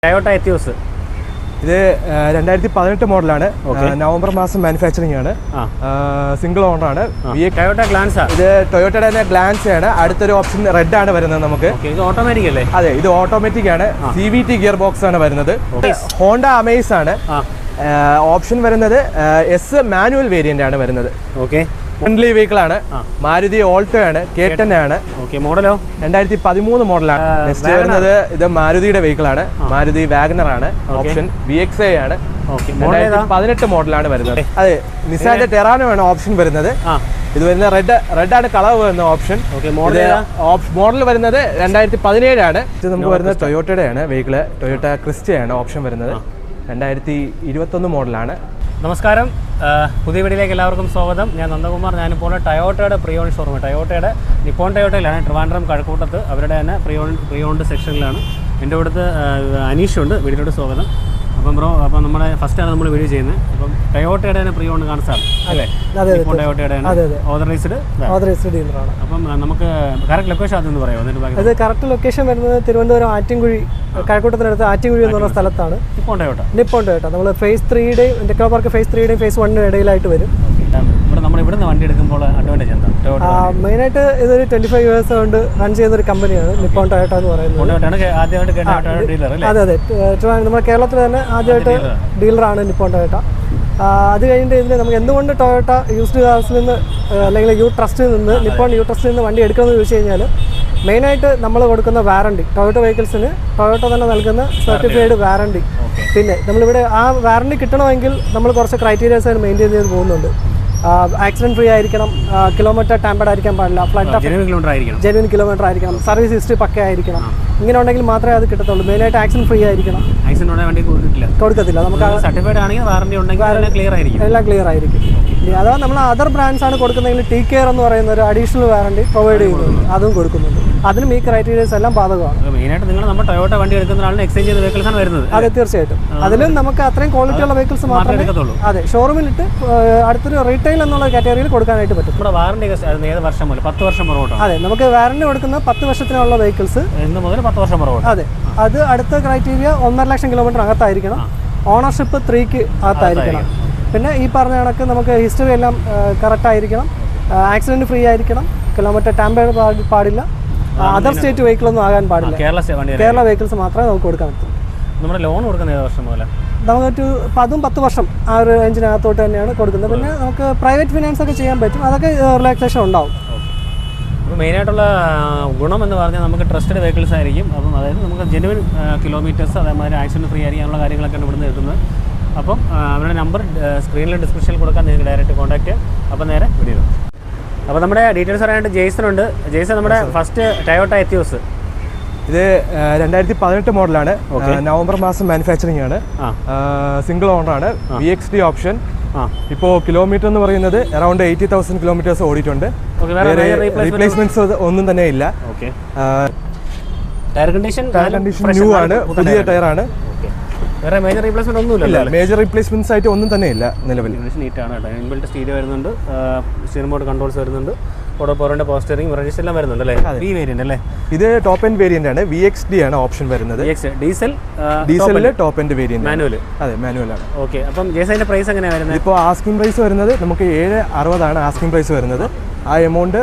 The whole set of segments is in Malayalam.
Toyota Etios. This is 2018 model. November mass manufacturing. Single owner. Toyota Glance. This is Toyota Glance. Another option red. Okay, this is automatic. This is automatic. CVT gearbox. Honda Amaze. Option S manual variant. Okay. Friendly vehicle. Maruti Alto. K10. Okay, model? 2013 model. Next is Maruti vehicle. Maruti Wagoner. Option VXA. Okay, model 18 model. Nissan Terrano option. This is red color option. Okay, model? Model 2017. This is Toyota vehicle. Toyota Christian option. 2021 model. Namaskaram. പുതിയ വീഡിയോയിലേക്ക് എല്ലാവർക്കും സ്വാഗതം. ഞാൻ നന്ദകുമാർ. ഞാനിപ്പോൾ ടയോട്ടയുടെ പ്രീ-ഓൺ ഷോറൂം, ടയോട്ടയുടെ നിപ്പോൺ ടയോട്ടയിലാണ്, ട്രിവാൻഡ്രം കഴക്കൂട്ടത്ത്. അവരുടെ തന്നെ പ്രീ-ഓൺഡ് സെക്ഷനിലാണ്. എൻ്റെ അടുത്ത് അനീഷ് ഉണ്ട്. വീഡിയോയോട് സ്വാഗതം. അപ്പം ബ്രോ, അപ്പം നമ്മുടെ ഫസ്റ്റാണ് നമ്മൾ വീഡിയോ ചെയ്യുന്നത്. അപ്പം ടയോട്ടയുടെ തന്നെ പ്രീ-ഓൺ കാണിച്ചാണ് അല്ലേ? നിപ്പോൺ ടയോട്ടയുടെ ഓതറൈസ്ഡ് ഡീലറാണ്. അപ്പം നമുക്ക് കറക്റ്റ് ലൊക്കേഷൻ അതെന്ന് പറയാമോ? എന്നിട്ട് അത് കറക്റ്റ് ലൊക്കേഷൻ വരുന്നത് തിരുവനന്തപുരം ആറ്റിൻകുഴി, കഴക്കൂട്ടത്തിനടുത്ത് ആറ്റിൻകുഴി എന്ന് പറഞ്ഞ സ്ഥലത്താണ് നിപ്പോൺ ടയോട്ട. നമ്മൾ ഫേസ് 3യുടെയും ടെക്നോ പാർക്ക് ഫേസ് 3യുടെയും ഫേസ് 1നും ഇടയിലായിട്ട് വരും. നമ്മൾ ഇവിടുന്ന് വണ്ടി എടുക്കുമ്പോൾ അഡ്വാൻറ്റേജ് എന്താ? മെയിനായിട്ട് ഇതൊരു 25 ഇയേഴ്സ് കൊണ്ട് റൺ ചെയ്യുന്ന ഒരു കമ്പനിയാണ് നിപ്പോൺ ടയോട്ട എന്ന് പറയുന്നത്. അതെ, നമ്മുടെ കേരളത്തിൽ തന്നെ ആദ്യമായിട്ട് ഡീലറാണ് നിപ്പോൺ ടയോട്ട. അത് കഴിഞ്ഞിട്ട് ഇതിൽ നമുക്ക് എന്തുകൊണ്ട് ടൊയോട്ട യൂസ്ഡ് കാർസിൽ നിന്ന് അല്ലെങ്കിൽ യു ട്രസ്റ്റിൽ നിന്ന് നിപ്പോൺ യു ട്രസ്റ്റിൽ നിന്ന് വണ്ടി എടുക്കണമെന്ന് ചോദിച്ചു കഴിഞ്ഞാൽ മെയിനായിട്ട് നമ്മൾ കൊടുക്കുന്ന വാറണ്ടി, ടൊയോട്ട വെഹിക്കിൾസിന് ടൊയോട്ട തന്നെ നൽകുന്ന സർട്ടിഫൈഡ് വാറണ്ടി. പിന്നെ നമ്മളിവിടെ ആ വാറണ്ടി കിട്ടണമെങ്കിൽ നമ്മൾ കുറച്ച് ക്രൈറ്റീരിയാസ് മെയിൻറ്റെയിൻ ചെയ്ത് പോകുന്നുണ്ട്. ആക്സിഡന്റ് ഫ്രീ ആയിരിക്കണം, കിലോമീറ്റർ ടാമ്പേർഡ് ആയിരിക്കാൻ പാടില്ല, ജെന്യൂൻ കിലോമീറ്റർ ആയിരിക്കണം, സർവീസ് ഹിസ്റ്ററി പക്ക ആയിരിക്കണം. ഇങ്ങനെ ഉണ്ടെങ്കിൽ മാത്രമേ അത് കിട്ടത്തുള്ളൂ. മെയിനായിട്ട് ആക്സിഡന്റ് ഫ്രീ ആയിരിക്കണം. കൊടുക്കത്തില്ല. നമുക്ക് എല്ലാം ക്ലിയർ ആയിരിക്കും. അഥവാ നമ്മൾ അതർ ബ്രാൻഡ്സ് ആണ് കൊടുക്കുന്നതെങ്കിൽ ടി കെയർ എന്ന് പറയുന്ന ഒരു അഡീഷണൽ വാറണ്ടി പ്രൊവൈഡ് ചെയ്യുന്നുണ്ട്, അതും കൊടുക്കുന്നുണ്ട്. അതിനും ഈ ക്രൈറ്റീരിയസ് എല്ലാം ബാധകമാണ്. അതെ, തീർച്ചയായിട്ടും. അതിലും നമുക്ക് അത്രയും ക്വാളിറ്റി ഉള്ള വെഹിക്കിൾസ് മാത്രമേ അതെ ഷോറൂമിലിട്ട് അടുത്തൊരു റീറ്റെയിൽ എന്നുള്ള കാറ്റഗറിയിൽ കൊടുക്കാനായിട്ട് പറ്റും. അതെ, നമുക്ക് വാറണ്ടി കൊടുക്കുന്ന 10 വർഷത്തിനുള്ള വെഹിക്കിൾസ്. അതെ, അത് അടുത്ത ക്രൈറ്റീരിയ 1.5 ലക്ഷം കിലോമീറ്റർ അകത്തായിരിക്കണം, ഓണർഷിപ്പ് 3ക്ക് അകത്തായിരിക്കണം. പിന്നെ ഈ പറഞ്ഞ കണക്ക് നമുക്ക് ഹിസ്റ്ററി എല്ലാം കറക്റ്റ് ആയിരിക്കണം, ആക്സിഡന്റ് ഫ്രീ ആയിരിക്കണം, കിലോമീറ്റർ ടാമ്പേർഡ് പാടില്ല, അതർ സ്റ്റേറ്റ് വെഹിക്കിളൊന്നും ആകാൻ പാടില്ല. കേരള വെഹിക്കിൾസ് മാത്രമേ നമുക്ക് കൊടുക്കാൻ പറ്റൂ. നമ്മുടെ ലോൺ കൊടുക്കുന്ന ഏത് വർഷം പോലെ? നമുക്കൊരു 10 വർഷം ആ ഒരു റേഞ്ചിനകത്തോട്ട് തന്നെയാണ് കൊടുക്കുന്നത്. പിന്നെ നമുക്ക് പ്രൈവറ്റ് ഫിനാൻസ് ഒക്കെ ചെയ്യാൻ പറ്റും, അതൊക്കെ റിലാക്സേഷൻ ഉണ്ടാവും. അപ്പോൾ മെയിനായിട്ടുള്ള ഗുണം എന്ന് പറഞ്ഞാൽ നമുക്ക് ട്രസ്റ്റഡ് വെഹിക്കിൾസ് ആയിരിക്കും. അപ്പം അതായത് നമുക്ക് ജെനുവിൻ കിലോമീറ്റേഴ്സ്, അതേമാതിരി ആക്സിഡൻറ്റ് ഫ്രീ ആയിരിക്കാനുള്ള കാര്യങ്ങളൊക്കെയാണ് ഇവിടുന്ന് കിട്ടുന്നത്. അപ്പം അവരുടെ നമ്പർ സ്ക്രീനിൽ ഡിസ്ക്രിപ്ഷനിൽ കൊടുക്കാൻ നിങ്ങൾക്ക് ഡയറക്റ്റ് കോൺടാക്ട് ചെയ്യാം. അപ്പം നേരെ വീഡിയോ. അപ്പോൾ നമ്മുടെ ഡീറ്റെയിൽസ് പറയാനായിട്ട് ജെയ്സൺ ഉണ്ട്. ജെയ്സൺ, നമ്മുടെ ഫസ്റ്റ് ടയോട്ട എത്തിയോസ്. ഇത് 2018 മോഡലാണ്. നവംബർ മാസം മാനുഫാക്ചറിംഗ് ആണ്. സിംഗിൾ ഓണർ ആണ്. VXD option. ഇപ്പോൾ കിലോമീറ്റർ എന്ന് പറയുന്നത് അറൌണ്ട് 80,000 കിലോമീറ്റേഴ്സ് ഓടിയിട്ടുണ്ട്. റീപ്ലേസ്മെന്റ്സ് ഒന്നും തന്നെ ഇല്ല. ടയർ കണ്ടീഷൻ ന്യൂ ആണ്, പുതിയ ടയറാണ്. വേറെ മേജർ റീപ്ലേസ്മെന്റ് ഒന്നുമില്ല. മേജർ റീപ്ലേസ്മെന്റ്സ് ആയിട്ട് ഒന്നും തന്നെ ഇല്ല നിലവിൽ. നീറ്റാണ് കേട്ടോ. ഇൻബിൽറ്റ് സ്റ്റീരിയോ വരുന്നുണ്ട്, സ്റ്റിയറിംഗ് ബോർഡ് കൺട്രോൾസ് വരുന്നുണ്ട്, ഓടോപോറിന്റെ പവർ സ്റ്റിയറിംഗ് രജിസ്റ്റർ എല്ലാം വരുന്നുണ്ട് അല്ലേ? ഈ വേരിയന്റ് അല്ലേ? ഇത് ടോപ്പ് എൻഡ് വേരിയന്റ് ആണ്. VXD ആണ് ഓപ്ഷൻ വരുന്നത്. ഡീസലില് ടോപ്പ് എൻഡ് വേരിയന്റ്, മാനുവൽ. അതെ, മാനുവൽ ആണ്. ഓക്കെ. അപ്പം ജെയ്സന്റെ പ്രൈസ് എങ്ങനെയാണ് വരുന്നത്? ഇപ്പോൾ ആസ്കിംഗ് പ്രൈസ് വരുന്നത് നമുക്ക് 760 ആണ് ആസ്കിംഗ് പ്രൈസ് വരുന്നത്. ആ എമൗണ്ട്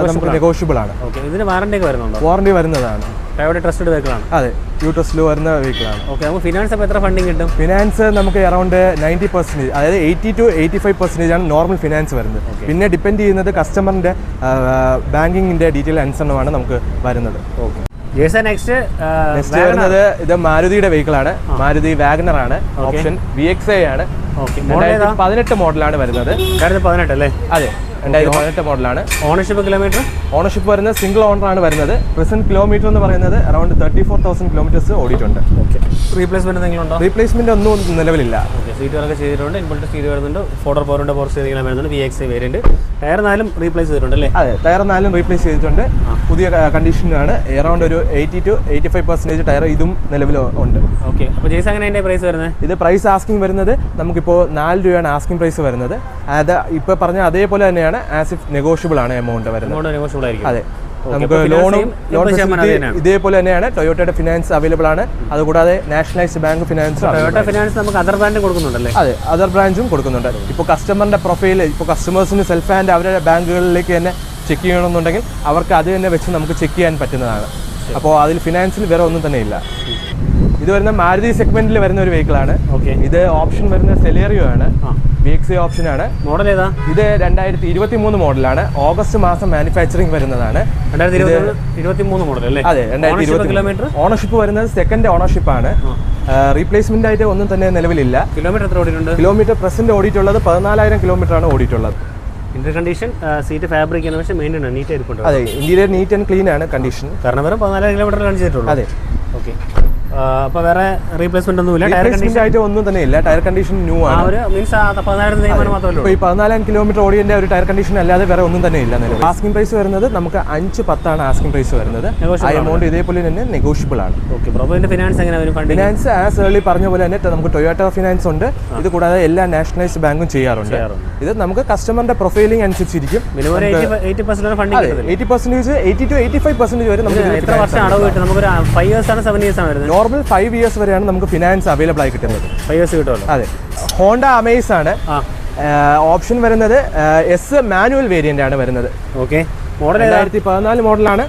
നമുക്ക് നെഗോഷ്യബിൾ ആണ്. ഓക്കെ. ഇതിന് വാറണ്ടി ഒക്കെ വരുന്നുണ്ടോ? വാറണ്ടി വരുന്നതാണ്. ടയോട്ട ട്രസ്റ്റഡ് വെഹിക്കിൾ ആണ്. അതെ, യു ട്രസ്റ്റിൽ വരുന്ന വെഹിക്കിൾ ആണ്. ഓക്കെ. നമുക്ക് ഫിനാൻസ് അപ്പോൾ എത്ര ഫണ്ടിങ് കിട്ടും? ഫിനാൻസ് നമുക്ക് അറൌണ്ട് 90%, അതായത് 80 to 85% ആണ് നോർമൽ ഫിനാൻസ് വരുന്നത്. പിന്നെ ഡിപ്പെൻഡ് ചെയ്യുന്നത് കസ്റ്റമറിന്റെ ബാങ്കിങ്ങിന്റെ ഡീറ്റെയിൽ അനുസരണമാണ് നമുക്ക് വരുന്നത്. ഓക്കെ. നെക്സ്റ്റ് വരുന്നത് ഇത് മാരുതിയുടെ വെഹിക്കിൾ ആണ്. മാരുതി വാഗനർ ആണ്. ഓപ്ഷൻ VXA ആണ്. 2018 മോഡലാണ് വരുന്നത്. 2018 അല്ലേ? അതെ, 2018 മോഡലാണ്. ഓണർഷിപ്പ് വരുന്നത് സിംഗിൾ ഓണർ ആണ് വരുന്നത്. പ്രസന്റ് കിലോമീറ്റർ എന്ന് പറയുന്നത് അറൌണ്ട് 34,000 കിലോമീറ്റേഴ്സ് ഓടിയിട്ടുണ്ട്. റീപ്ലേസ്മെന്റ് ഒന്നും നിലവിലില്ല. സീറ്റുകളൊക്കെ ചെയ്തിട്ടുണ്ട്, ഇൻബിൽറ്റ് സ്റ്റീരിയോ വരുന്നുണ്ട്, പോറിന്റെ പവർ സ്റ്റിയറിംഗ് വരുന്നുണ്ട്, VXA വേരിയന്റ്. ടയർ 4 റീപ്ലേസ് ചെയ്തിട്ടുണ്ട് അല്ലേ? അതെ, ടയർ 4 റീപ്ലേസ് ചെയ്തിട്ടുണ്ട്. പുതിയ കണ്ടീഷനിലാണ്. അറൌണ്ട് ഒരു 80 to 85% ടയർ ഇതും നിലവിൽ ഉണ്ട്. ഓക്കെ. അപ്പോൾ ജെയ്സ് അങ്ങനെ അതിന്റെ പ്രൈസ് വരുന്നത്? ഇത് പ്രൈസ് ആസ്കിംഗ് വരുന്നത് നമുക്കിപ്പോൾ 4 രൂപയാണ് ആസ്കിംഗ് പ്രൈസ് വരുന്നത്. അത് ഇപ്പോൾ പറഞ്ഞ അതേപോലെ തന്നെയാണ്, ആസ് ഇഫ് നെഗോഷ്യബിൾ ആണ് എമൗണ്ട് വരുന്നത്. നെഗോഷ്യബിൾ ആയിരിക്കും. അതെ, നമുക്ക് ലോൺ ഫെസിലിറ്റി ഇതേപോലെ തന്നെയാണ്. ടൊയോട്ടയുടെ ഫിനാൻസ് അവൈലബിൾ ആണ്. അതുകൂടാതെ nationalised bank finance, Toyota finance നമുക്ക് അതർ ബ്രാൻഡ് കൊടുക്കുന്നുണ്ടല്ലേ? അതെ, അതർ ബ്രാഞ്ചും കൊടുക്കുന്നുണ്ട്. ഇപ്പോൾ കസ്റ്റമറിന്റെ പ്രൊഫൈൽ, ഇപ്പോൾ കസ്റ്റമേഴ്സിന് സെൽഫ് ഹാൻഡ് അവരുടെ ബാങ്കുകളിലേക്ക് തന്നെ ചെക്ക് ചെയ്യണമെന്നുണ്ടെങ്കിൽ അവർക്ക് അത് തന്നെ വെച്ച് നമുക്ക് ചെക്ക് ചെയ്യാൻ പറ്റുന്നതാണ്. അപ്പോൾ അതിൽ ഫിനാൻസിൽ വേറെ ഒന്നും തന്നെ ഇല്ല. ഇത് വരുന്ന മാരുതി സെഗ്മെന്റിൽ വരുന്ന ഒരു വെഹിക്കിളാണ്. ഇത് ഓപ്ഷൻ വരുന്ന സെലേറിയോ ആണ്, VXI ഓപ്ഷൻ ആണ്. മോഡൽ ഏതാ? ഇത് 2023 മോഡലാണ്. ഓഗസ്റ്റ് മാസം മാനുഫാക്ചറിംഗ് വരുന്നതാണ്. 2023 മോഡൽ അല്ലേ? അതെ, 2023. ഓണർഷിപ്പ് വരുന്നത് സെക്കൻഡ് ഓണർഷിപ്പ് ആണ്. റീപ്ലേസ്മെന്റ് ആയിട്ട് ഒന്നും തന്നെ നിലവിലില്ല. കിലോമീറ്റർ എത്ര ഓടിയിട്ടുണ്ട്? കിലോമീറ്റർ പ്രസന്റ് ഓടിയിട്ടുള്ളത് 14,000 കിലോമീറ്റർ ആണ് ഓടിയിട്ടുള്ളത്. ഇന്റർ കണ്ടീഷൻ, സീറ്റ് ഫാബ്രിക് ആണ്, പക്ഷേ മെയിൻ ആണ്, നീറ്റ് ആയിരിക്കും. അതെ, ഇന്റീരിയർ നീറ്റ് ആൻഡ് ക്ലീൻ ആണ് കണ്ടീഷൻ. കാരണം വെറും 14,000 കിലോമീറ്റർ റൺ ചെയ്തിട്ടുള്ളൂ. അതെ, ഓക്കെ. അപ്പോൾ വേറെ റീപ്ലേസ്മെന്റ് ഒന്നുമില്ല. റീപ്ലേസ്മെന്റ് ആയിട്ട് ഒന്നും തന്നെ ഇല്ല. ടയർ കണ്ടീഷൻ ന്യൂ ആണ്. മീൻസ് 14,000 മാത്രമേ ഇപ്പോൾ ഈ 14,000 കിലോമീറ്റർ ഓടിയതിന്റെ ഒരു ടയർ കണ്ടീഷൻ അല്ലാതെ വേറെ ഒന്നും തന്നെ ഇല്ല. ആസ്കിംഗ് പ്രൈസ് വരുന്നത് നമുക്ക് 5,10 ആണ് ആസ്കിംഗ് പ്രൈസ് വരുന്നത്. ആ എമൗണ്ട് ഇതേപോലെ തന്നെ നെഗോഷ്യബിൾ ആണ്. ഓക്കെ. ബ്രോന്റെ ഫിനാൻസ് എങ്ങനെ വരും? ഫിനാൻസ് ആസ് ഏർലി പറഞ്ഞ പോലെ തന്നെ നമുക്ക് ടൊയോട്ട ഫിനാൻസ് ഉണ്ട്. ഇത് കൂടാതെ എല്ലാ നാഷണലൈസ്ഡ് ബാങ്കും ചെയ്യാറുണ്ട്. ഇത് നമുക്ക് കസ്റ്റമറിന്റെ പ്രൊഫൈലിംഗ് അനുസരിച്ചിരിക്കും. 80% ഫണ്ടിംഗ് 80%, 80 to 85% വരെ നമുക്ക്. എത്ര വർഷം അടവ് കിട്ടും? നമുക്ക് 5 years ആണ് 7 years ആണ് വരുന്നത്? നോർമൽ 5 years വരെയാണ് നമുക്ക് ഫിനാൻസ് അവൈലബിൾ ആയി കിട്ടുന്നത്. 5 years കിട്ടുമല്ലോ. അതെ. ഹോണ്ട അമേസ് ആണ് ഓപ്ഷൻ വരുന്നത്. എസ് മാനുവൽ വേരിയന്റ് ആണ് വരുന്നത്. ഓക്കെ. മോഡൽ 2014 മോഡലാണ്.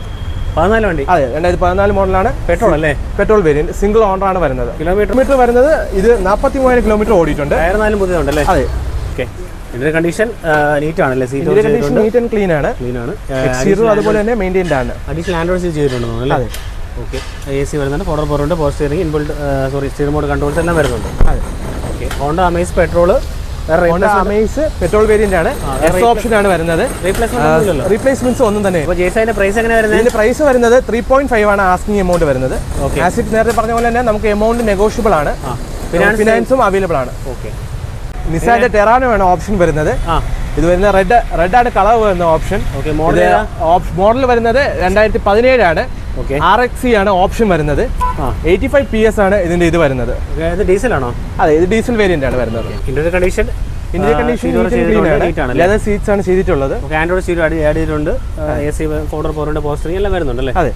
14 വണ്ടി? അതെ, 2014 മോഡലാണ്. പെട്രോൾ അല്ലേ? പെട്രോൾ വേരിയന്റ്, സിംഗിൾ ഓണർ ആണ് വരുന്നത്. കിലോമീറ്റർ വരുന്നത് ഇത് 43,000 കിലോമീറ്റർ ഓടിയിട്ടുണ്ട്. ടയർ 4 പുതിയതുണ്ടല്ലേ? അതെ. ഓക്കെ. ഇന്റീരിയർ കണ്ടീഷൻ നീറ്റ് ആണല്ലേ? Interior condition NEET and clean ആണ്. എക്സ്റ്റീരിയർ അതുപോലെ തന്നെ മെയിൻറ്റെയിൻഡ് ആണ്. അഡീഷണൽ ആൻഡ്രോയിഡ് ചെയ്തിട്ടുണ്ടോ അല്ലേ? അതെ. ഓക്കെ. AC വരുന്നുണ്ട്, ഫോർഡർ പോറുണ്ട്, power steering, inbuilt steering mode controls എല്ലാം വരുന്നുണ്ട്. അതെ. Okay. Honda Amaze petrol, Honda Amaze petrol variant ആണ്. എസ് ഓപ്ഷൻ ആണ് വരുന്നത്. റീപ്ലേസ്മെന്റ്സ് ഒന്നും തന്നെ. ജെയ്സൈന്റെ പ്രൈസ് എങ്ങനെ വരുന്നത്? ഇതിന്റെ പ്രൈസ് വരുന്നത് 3.5 ആണ് ആസ്കിംഗ് എമൗണ്ട് വരുന്നത്. ആസിഫ് നേരത്തെ പറഞ്ഞ പോലെ തന്നെ നമുക്ക് എമൗണ്ട് നെഗോഷ്യബിൾ ആണ്. ഫിനാൻസും അവൈലബിൾ ആണ്. ഓക്കെ. നിസാന്റെ ടെറാനോ ആണ് ഓപ്ഷൻ വരുന്നത്. ഇത് വരുന്ന റെഡ് ആണ് കളർ വരുന്ന ഓപ്ഷൻ. മോഡൽ വരുന്നത് 2017 ആണ്. RXE ആണ് ഓപ്ഷൻ വരുന്നത്. 85 PS ആണ് ഇതിന്റെ ഇത് വരുന്നത്. ഡീസൽ ആണോ? അതെ, ഇത് ഡീസൽ വേരിയന്റ് ആണ് വരുന്നത്. ഇന്റീരിയർ കണ്ടീഷൻ ലെതർ സീറ്റ്സ് ആണ് ചെയ്തിട്ടുള്ളത്. ആൻഡ്രോയിഡ് സീറ്റ് ആഡ് ചെയ്തിട്ടുണ്ട്. AC ഫോർഡർ പോറുണ്ട്, പവർ സ്റ്റിയറിംഗ് എല്ലാം വരുന്നുണ്ടല്ലേ? അതെ.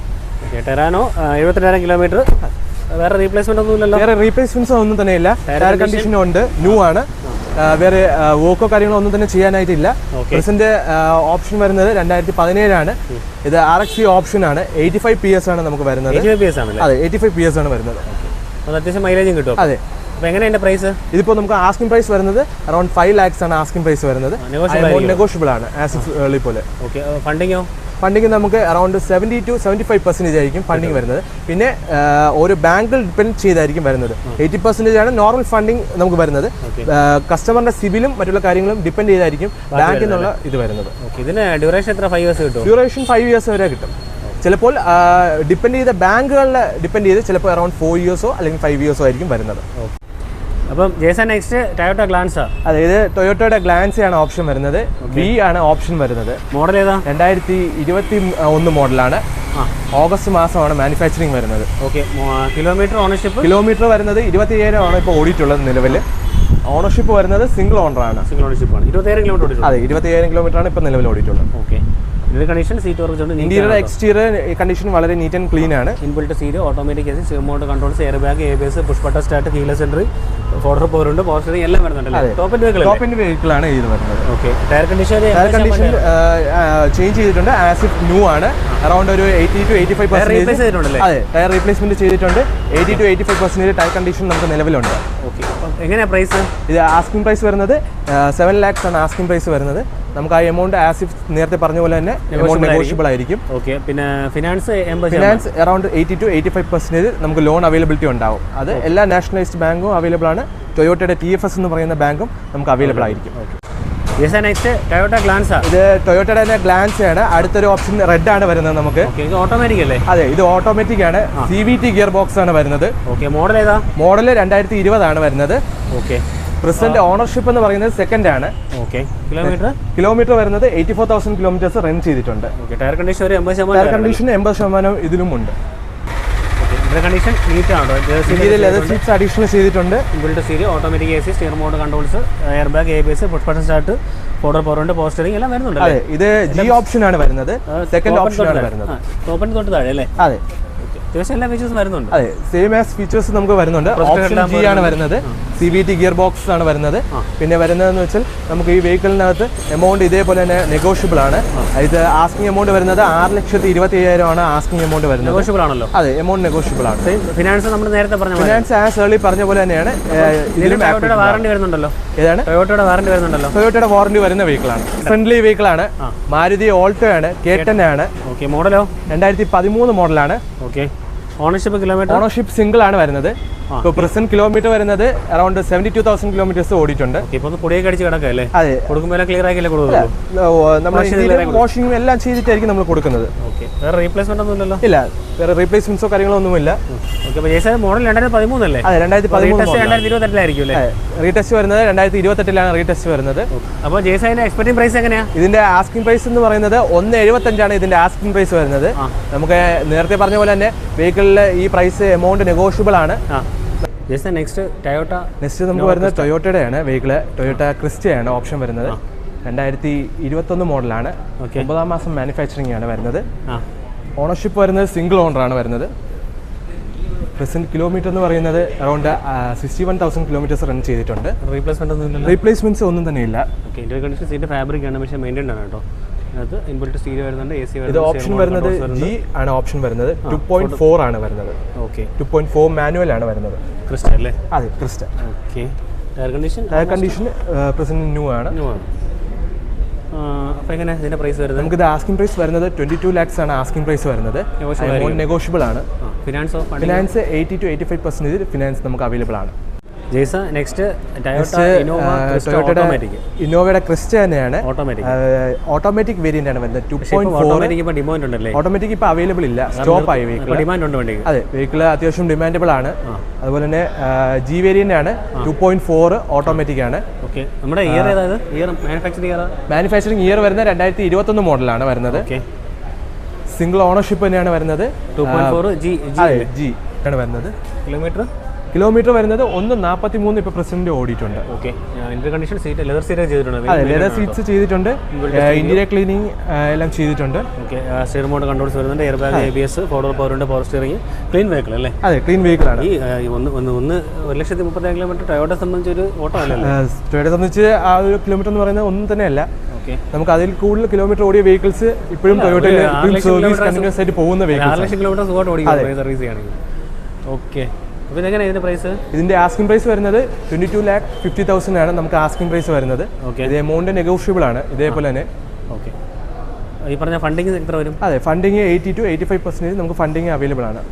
Terrano 72,000 kilometre. വേറെ റീപ്ലേസ്മെന്റ് ഒന്നും ഇല്ലല്ലോ? വേറെ റീപ്ലേസ്മെന്റ്സ് ഒന്നും തന്നെ ഇല്ല. ടയർ കണ്ടീഷനും ഉണ്ട്, ന്യൂ ആണ്. വേറെ വോക്കോ കാര്യങ്ങളോ ഒന്നും തന്നെ ചെയ്യാനായിട്ടില്ല. പ്രസന്റ് ഓപ്ഷൻ വരുന്നത് 2017 ആണ്. ഇത് RXE ഓപ്ഷൻ ആണ്. 85 PS ആണ് നമുക്ക് വരുന്നത്. 85 PS ആണ്? അതെ, 85 PS ആണ് വരുന്നത്. അത്യാവശ്യം മൈലേജും കിട്ടും. അതെ. അപ്പോൾ എങ്ങനെയാണ് പ്രൈസ്? ഇതിപ്പോൾ നമുക്ക് ആസ്കിംഗ് പ്രൈസ് വരുന്നത് അറൌണ്ട് 5 lakhs ആണ് ആസ്കിംഗ് പ്രൈസ് വരുന്നത്. നെഗോഷ്യബിൾ ആണ് ആസ് ഏർലി പോലെ. ഓക്കെ. ഫണ്ടിങ്ങോ? ഫണ്ടിങ് നമുക്ക് അറൌണ്ട് 70 to 75% ആയിരിക്കും ഫണ്ടിങ് വരുന്നത്. പിന്നെ ഒരു ബാങ്കിൽ ഡിപ്പെൻഡ് ചെയ്തായിരിക്കും വരുന്നത്. 80% ആണ് നോർമൽ ഫണ്ടിങ് നമുക്ക് വരുന്നത്. കസ്റ്റമറിന്റെ സിബിലും മറ്റുള്ള കാര്യങ്ങളും ഡിപ്പെൻഡ് ചെയ്തായിരിക്കും ബാങ്കിൽ നിന്നുള്ള ഇത് വരുന്നത്. ഇതിന് ഡ്യൂറേഷൻ എത്ര? 5 years കിട്ടും? ഡ്യൂറേഷൻ 5 years വരെ കിട്ടും. ചിലപ്പോൾ ഡിപ്പെൻഡ് ചെയ്ത ബാങ്കുകളിൽ ഡിപ്പെൻഡ് ചെയ്ത് ചിലപ്പോൾ അറൌണ്ട് 4 years അല്ലെങ്കിൽ 5 years ആയിരിക്കും വരുന്നത്. അപ്പം ജെയ്സൺ നെക്സ്റ്റ് ടൊയോട്ട ഗ്ലാൻസ. അതെ, ഇത് ടൊയോട്ടയുടെ ഗ്ലാൻസ ആണ് ഓപ്ഷൻ വരുന്നത്. B ആണ് ഓപ്ഷൻ വരുന്നത്. മോഡൽ ഏതാ? 2021 മോഡലാണ്. ഓഗസ്റ്റ് മാസമാണ് മാനുഫാക്ചറിങ് വരുന്നത്. ഓക്കെ. Kilometre ownership? കിലോമീറ്റർ വരുന്നത് 27,000 ആണ് ഇപ്പോൾ ഓടിയിട്ടുള്ളത് നിലവിൽ. ഓണർഷിപ്പ് വരുന്നത് സിംഗിൾ ഓണർ ആണ്. സിംഗിൾ ഓണർഷിപ്പ് ആണ്. 27,000 കിലോമീറ്റർ ഓടിയിട്ടുള്ളത്. അതെ, 27,000 കിലോമീറ്റർ ആണ് ഇപ്പോൾ നിലവിൽ ഓടിയിട്ടുള്ളത്. ഓക്കെ. കണ്ടീഷൻ സീറ്റ് വർക്കുണ്ട്. ഇന്റീരിയർ എക്സ്റ്റീരിയർ കണ്ടീഷൻ വളരെ നീറ്റ് ആൻഡ് ക്ലീൻ ആണ്. Inbuilt seat, automatic AC, steering mode controls, air bag, ABS, push button start, keyless entry, four door പോറുണ്ട്, പവർ സ്റ്റിയറിംഗ് എല്ലാം വരുന്നുണ്ടല്ലേ? ടോപ്പ് എൻഡ് വെഹിക്കിൾ ആണ് ഇത് വരുന്നത്. ഓക്കെ. ടയർ കണ്ടീഷൻ ചേഞ്ച് ചെയ്തിട്ടുണ്ട്. ആസിഫ് ന്യൂ ആണ്. അറൌണ്ട് ഒരു 80 to 85%. അതെ, ടയർ റീപ്ലേസ്മെന്റ് ചെയ്തിട്ടുണ്ട്. 80 to 85% ടയർ കണ്ടീഷൻ നമുക്ക് നിലവിലുണ്ട്. ഓക്കെ. എങ്ങനെയാ പ്രൈസ്? ഇത് ആസ്കിംഗ് പ്രൈസ് വരുന്നത് 7 lakhs ആണ് ആസ്കിംഗ് പ്രൈസ് വരുന്നത്. നമുക്ക് ആ എമൗണ്ട് ആസിഫ് നേരത്തെ പറഞ്ഞ പോലെ തന്നെ എമൗണ്ട് നെഗോഷ്യബിൾ ആയിരിക്കും. ഓക്കെ. പിന്നെ ഫിനാൻസ് അറൌണ്ട് 80 to 85% നമുക്ക് ലോൺ അവൈലബിലിറ്റി ഉണ്ടാവും. അത് എല്ലാ നാഷണലൈസ്ഡ് ബാങ്കും അവൈലബിൾ ആണ്. ടൊയോട്ടയുടെ TFS എന്ന് പറയുന്ന ബാങ്കും നമുക്ക് അവൈലബിൾ ആയിരിക്കും. Next Toyota Glanza. ഇത് ടൊയോട്ടയുടെ തന്നെ ഗ്ലാൻസ ആണ്. അടുത്തൊരു ഓപ്ഷൻ റെഡ് ആണ് വരുന്നത് നമുക്ക്. ഓട്ടോമാറ്റിക് അല്ലേ? അതെ, ഇത് ഓട്ടോമാറ്റിക് ആണ്. CVT ഗിയർ ബോക്സ് ആണ് വരുന്നത്. ഓക്കെ. മോഡൽ ഏതാ? മോഡൽ 2020 ആണ് വരുന്നത്. ഓക്കെ. പ്രസന്റ് ഓണർഷിപ്പ് എന്ന് പറയുന്നത് സെക്കൻഡ് ആണ്. ഓക്കെ. കിലോമീറ്റർ വരുന്നത് 84,000 കിലോമീറ്റേഴ്സ് റൺ ചെയ്തിട്ടുണ്ട്. ടയർ കണ്ടീഷൻ 80% ഇതിലും ഉണ്ട്. എയർ കണ്ടീഷൻ നീറ്റ് ആണോ? ഇന്റീരിയർ ലെതർ സീറ്റ്സ് അഡീഷണൽ ചെയ്തിട്ടുണ്ട്. Inbuilt stereo, automatic AC, steer mode controls, air bag, ABS, push button start, 4 power window, power steering എല്ലാം വരുന്നുണ്ട്. അതെ, ഇത് G ഓപ്ഷൻ ആണ് വരുന്നത്, സെക്കൻഡ് ഓപ്ഷൻ ആണ് വരുന്നത്. ടോപ്പിന് തൊട്ട് താഴെ അല്ലേ? അതെ, അത്യാവശ്യം എല്ലാ ഫീച്ചേഴ്സും വരുന്നുണ്ട്. അതെ, സെയിം ആസ് ഫീച്ചേഴ്സ് നമുക്ക് വരുന്നുണ്ട്. ഓപ്ഷൻ G ആണ് വരുന്നത്, CVT ഗിയർ ബോക്സ് ആണ് വരുന്നത്. പിന്നെ വരുന്നതെന്ന് വെച്ചാൽ നമുക്ക് ഈ വെഹിക്കിളിനകത്ത് എമൗണ്ട് ഇതേപോലെ തന്നെ നെഗോഷ്യബിൾ ആണ്. ഇത് ആസ്കിംഗ് എമൗണ്ട് വരുന്നത് 6,25,000 ആണ് ആസ്കിംഗ് എമൗണ്ട് വരുന്നത്. നെഗോഷ്യബിൾ ആണല്ലോ? അതെ, എമൗണ്ട് നെഗോഷ്യബിൾ ആണ്. ഫിനാൻസ് നമ്മൾ നേരത്തെ പറഞ്ഞ ഫിനാൻസ് ആസ് ഏർലി പറഞ്ഞ പോലെ തന്നെയാണ്. ടൊയോട്ടയുടെ വാറണ്ടി വരുന്നുണ്ടല്ലോ? ഏതാണ്? ടൊയോട്ടയുടെ വാറണ്ടി വരുന്നുണ്ടല്ലോ? ടൊയോട്ടയുടെ വാറണ്ടി വരുന്ന വെഹിക്കിളാണ്. ഫ്രണ്ട്ലി വെഹിക്കിളാണ്. മാരുതി ഓൾട്ടോ ആണ്, K10 ആണ്. ഓക്കെ, മോഡലോ? 2013 മോഡലാണ്. Okay, ownership kilometre? Ownership single ആണ് വരുന്നത്. ഇപ്പോൾ പ്രസന്റ് കിലോമീറ്റർ വരുന്നത് അറൌണ്ട് 72,000 കിലോമീറ്റേഴ്സ് ഓടിയിട്ടുണ്ട്. ഇപ്പോൾ പൊടിയൊക്കെ അടിച്ച് കിടക്കല്ലേ? അതെ, കൊടുക്കുമ്പോൾ ക്ലിയർ ആക്കിയല്ലേ കൊടുക്കുള്ളൂ? നമ്മൾ വാഷിംഗും എല്ലാം ചെയ്തിട്ടായിരിക്കും നമ്മൾ കൊടുക്കുന്നത്. ഓക്കെ, വേറെ റീപ്ലേസ്മെന്റ് ഒന്നും ഇല്ലല്ലോ? ഇല്ല, വേറെ റീപ്ലേസ്മെന്റ്സോ കാര്യങ്ങളോ ഒന്നുമില്ല. ഓക്കെ, അപ്പോൾ ജെയ്സ മോഡൽ 2013 അല്ലേ? അതെ, 2013. 2028 അല്ലേ? റീടെസ്റ്റ് വരുന്നത് 2028 റീടെസ്റ്റ് വരുന്നത്. അപ്പോൾ ജെയ്സയുടെ എക്സ്പെക്ടിംഗ് പ്രൈസ് എങ്ങനെയാണ്? ഇതിന്റെ ആസ്കിംഗ് പ്രൈസ് എന്ന് പറയുന്നത് 1,75 ഇതിന്റെ ആസ്കിംഗ് പ്രൈസ് വരുന്നത്. നമുക്ക് നേരത്തെ പറഞ്ഞ പോലെ തന്നെ വെഹിക്കിളിൽ ഈ പ്രൈസ് എമൗണ്ട് നെഗോഷ്യബിൾ ആണ്. Next Toyota. നെക്സ്റ്റ് നമുക്ക് വരുന്നത് ടൊയോട്ടയുടെ ആണ് വെഹിക്കിള്. ടൊയോട്ട ക്രിസ്റ്റയാണ് ഓപ്ഷൻ വരുന്നത്. 2021 മോഡലാണ്. 9 മാസം മാനുഫാക്ചറിംഗ് ആണ് വരുന്നത്. ഓണർഷിപ്പ് വരുന്നത് സിംഗിൾ ഓണറാണ് വരുന്നത്. പ്രസന്റ് കിലോമീറ്റർ എന്ന് പറയുന്നത് അറൌണ്ട് 61,000 കിലോമീറ്റേഴ്സ് റൺ ചെയ്തിട്ടുണ്ട്. റീപ്ലേസ്മെന്റ്സ് ഒന്നും തന്നെ ഇല്ല. Okay, interior condition seat fabric ആണ്, പക്ഷേ മെയിൻറ്റൈൻഡ് ആണ് കേട്ടോ. അതിനകത്ത് ഇൻബിൽറ്റ് സ്റ്റീരിയോ വരുന്നുണ്ട്, AC വരുന്നുണ്ട്. ഇത് ഓപ്ഷൻ വരുന്നത് G ആണ് ഓപ്ഷൻ വരുന്നത്. 2.4 ആണ് വരുന്നത്. ഓക്കെ, 2.4 മാനുവൽ ആണ് വരുന്നത്. ക്രിസ്റ്റ അല്ലേ? അതെ, Crysta. Okay, tyre condition present new ആണ്. അപ്പോൾ എങ്ങനെ ഇതിന്റെ പ്രൈസ് വരുന്നത്? നമുക്ക് ഇത് ആസ്കിംഗ് പ്രൈസ് വരുന്നത് 22 lakhs ആണ് ആസ്കിംഗ് പ്രൈസ് വരുന്നത്. നെഗോഷ്യബിൾ ആണ്. ഫിനാൻസ് 80 to 85% ഫിനാൻസ് നമുക്ക് അവൈലബിൾ ആണ്. ജെയ്സ നെക്സ്റ്റ് ഇന്നോവയുടെ ക്രിസ്റ്റ തന്നെയാണ്. ഓട്ടോമാറ്റിക് വേരിയന്റ് ആണ് വരുന്നത്. 2.4. ഓട്ടോമാറ്റിക് ഇപ്പോൾ അവൈലബിൾ ഇല്ല, സ്റ്റോപ്പ് ആയി വെഹിക്കിൾ. അതെ, വെഹിക്കിൾ അത്യാവശ്യം ഡിമാൻഡബിൾ ആണ്. അതുപോലെ തന്നെ G വേരിയന്റ് ആണ്. 2.4 ഓട്ടോമാറ്റിക് ആണ്. നമ്മുടെ ഇയർ ഏതാണ്? മാനുഫാക്ചറിംഗ് ഇയർ വരുന്നത് 2021 മോഡലാണ് വരുന്നത്. സിംഗിൾ ഓണർഷിപ്പ് തന്നെയാണ് വരുന്നത്. 2.4 G ആണ് വരുന്നത്. കിലോമീറ്റർ വരുന്നത് 1.43 ഇപ്പോൾ പ്രസന്റ് ഓടിയിട്ടുണ്ട്. Okay, interior condition seat leather seat ചെയ്തിട്ടുണ്ട്. അതെ, ലെതർ സീറ്റ്സ് ചെയ്തിട്ടുണ്ട്. ഇന്റീരിയർ ക്ലീനിങ് എല്ലാം ചെയ്തിട്ടുണ്ട്. ഓക്കെ, സ്റ്റിയർ മോഡ് കൺട്രോൾസ് വരുന്നുണ്ട്, air bag, ABS, 4 power window, power steering. Clean vehicle അല്ലേ? അതെ, ക്ലീൻ വെഹിക്കിൾ ആണ്. ഈ 1,30,000 കിലോമീറ്റർ ടൊയോട്ടയെ സംബന്ധിച്ച് ഒരു ഓട്ടോ അല്ലേ? ടൊയോട്ടയെ സംബന്ധിച്ച് ആ ഒരു കിലോമീറ്റർ എന്ന് പറയുന്നത് ഒന്നും തന്നെയല്ല. നമുക്ക് അതിൽ കൂടുതൽ കിലോമീറ്റർ ഓടിയ വെഹിക്കിൾസ് ഇപ്പോഴും ടൊയോട്ടയിൽ സർവീസ് കണ്ടിന്യൂസ് ആയിട്ട് പോകുന്ന വെഹിക്കിൾസ്. 6,00,000 കിലോമീറ്റർ സുഖമായിട്ട് ഓടിക്കും സർവീസ് ചെയ്യണമെങ്കിൽ. ഓക്കെ, അപ്പോൾ ഇതെങ്ങനെ ഇതിന്റെ പ്രൈസ്? ഇതിന്റെ ആസ്കിംഗ് പ്രൈസ് വരുന്നത് 22,50,000 ആണ് നമുക്ക് ആസ്കിംഗ് പ്രൈസ് വരുന്നത്. ഇത് എമൗണ്ട് നെഗോഷ്യബിൾ ആണ് ഇതേപോലെ തന്നെ. ഓക്കെ, ഈ പറഞ്ഞ ഫണ്ടിങ് എത്ര വരും? അതെ, ഫണ്ടിങ് 80 to 85% നമുക്ക് ഫണ്ടിങ് അവൈലബിൾ ആണ്.